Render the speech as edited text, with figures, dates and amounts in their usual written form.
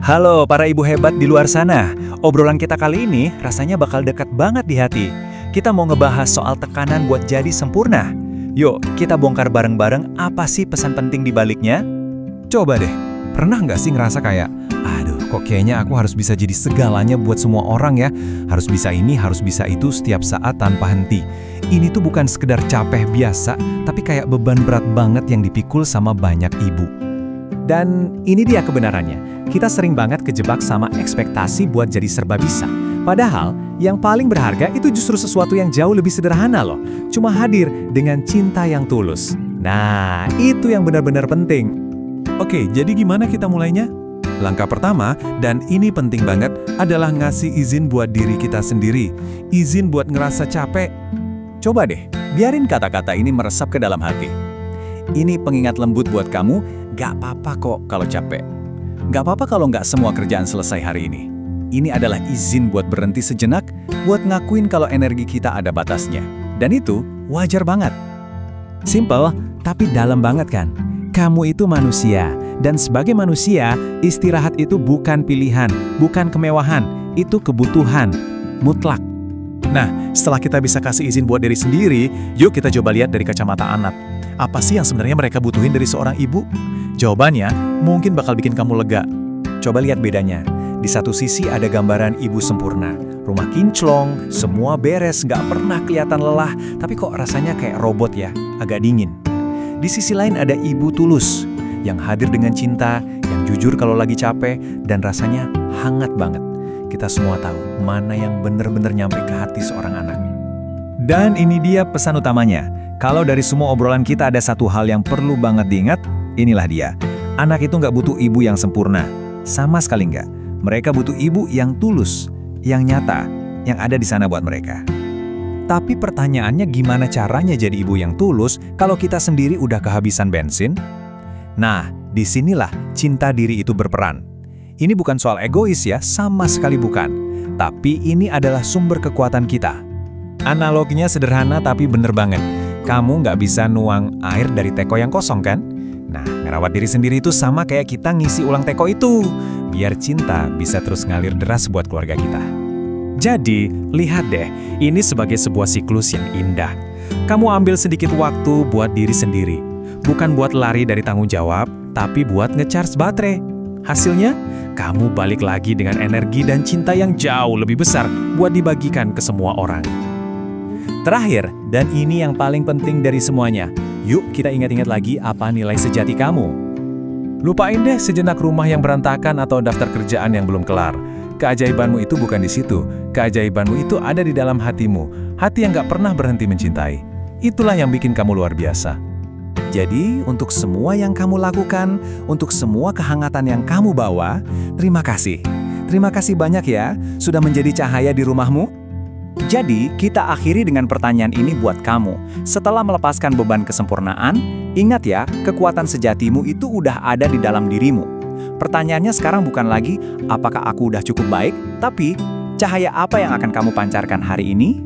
Halo para ibu hebat di luar sana. Obrolan kita kali ini rasanya bakal dekat banget di hati. Kita mau ngebahas soal tekanan buat jadi sempurna. Yuk, kita bongkar bareng-bareng apa sih pesan penting di baliknya? Coba deh, pernah nggak sih ngerasa kayak, aduh kok kayaknya aku harus bisa jadi segalanya buat semua orang ya. Harus bisa ini, harus bisa itu setiap saat tanpa henti. Ini tuh bukan sekedar capek biasa, tapi kayak beban berat banget yang dipikul sama banyak ibu. Dan ini dia kebenarannya. Kita sering banget kejebak sama ekspektasi buat jadi serba bisa. Padahal, yang paling berharga itu justru sesuatu yang jauh lebih sederhana loh. Cuma hadir dengan cinta yang tulus. Nah, itu yang benar-benar penting. Oke, jadi gimana kita mulainya? Langkah pertama, dan ini penting banget, adalah ngasih izin buat diri kita sendiri. Izin buat ngerasa capek. Coba deh, biarin kata-kata ini meresap ke dalam hati. Ini pengingat lembut buat kamu, gak apa-apa kok kalau capek. Gak apa-apa kalau nggak semua kerjaan selesai hari ini. Ini adalah izin buat berhenti sejenak, buat ngakuin kalau energi kita ada batasnya. Dan itu wajar banget. Simple, tapi dalam banget kan? Kamu itu manusia, dan sebagai manusia, istirahat itu bukan pilihan, bukan kemewahan, itu kebutuhan mutlak. Nah, setelah kita bisa kasih izin buat diri sendiri, yuk kita coba lihat dari kacamata anak. Apa sih yang sebenarnya mereka butuhin dari seorang ibu? Jawabannya mungkin bakal bikin kamu lega. Coba lihat bedanya. Di satu sisi ada gambaran ibu sempurna. Rumah kinclong, semua beres, nggak pernah kelihatan lelah, tapi kok rasanya kayak robot ya, agak dingin. Di sisi lain ada ibu tulus, yang hadir dengan cinta, yang jujur kalau lagi capek, dan rasanya hangat banget. Kita semua tahu mana yang benar-benar nyampe ke hati seorang anak. Dan ini dia pesan utamanya. Kalau dari semua obrolan kita ada satu hal yang perlu banget diingat, inilah dia. Anak itu nggak butuh ibu yang sempurna. Sama sekali nggak. Mereka butuh ibu yang tulus, yang nyata, yang ada di sana buat mereka. Tapi pertanyaannya gimana caranya jadi ibu yang tulus kalau kita sendiri udah kehabisan bensin? Nah, disinilah cinta diri itu berperan. Ini bukan soal egois ya, sama sekali bukan. Tapi ini adalah sumber kekuatan kita. Analoginya sederhana tapi bener banget. Kamu nggak bisa nuang air dari teko yang kosong kan? Nah, ngerawat diri sendiri itu sama kayak kita ngisi ulang teko itu. Biar cinta bisa terus ngalir deras buat keluarga kita. Jadi, lihat deh, ini sebagai sebuah siklus yang indah. Kamu ambil sedikit waktu buat diri sendiri. Bukan buat lari dari tanggung jawab, tapi buat nge-charge baterai. Hasilnya, kamu balik lagi dengan energi dan cinta yang jauh lebih besar buat dibagikan ke semua orang. Terakhir, dan ini yang paling penting dari semuanya, yuk kita ingat-ingat lagi apa nilai sejati kamu. Lupain deh sejenak rumah yang berantakan atau daftar kerjaan yang belum kelar. Keajaibanmu itu bukan di situ, keajaibanmu itu ada di dalam hatimu, hati yang gak pernah berhenti mencintai. Itulah yang bikin kamu luar biasa. Jadi, untuk semua yang kamu lakukan, untuk semua kehangatan yang kamu bawa, terima kasih. Terima kasih banyak ya, sudah menjadi cahaya di rumahmu. Jadi, kita akhiri dengan pertanyaan ini buat kamu. Setelah melepaskan beban kesempurnaan, ingat ya, kekuatan sejatimu itu udah ada di dalam dirimu. Pertanyaannya sekarang bukan lagi, apakah aku udah cukup baik? Tapi, cahaya apa yang akan kamu pancarkan hari ini?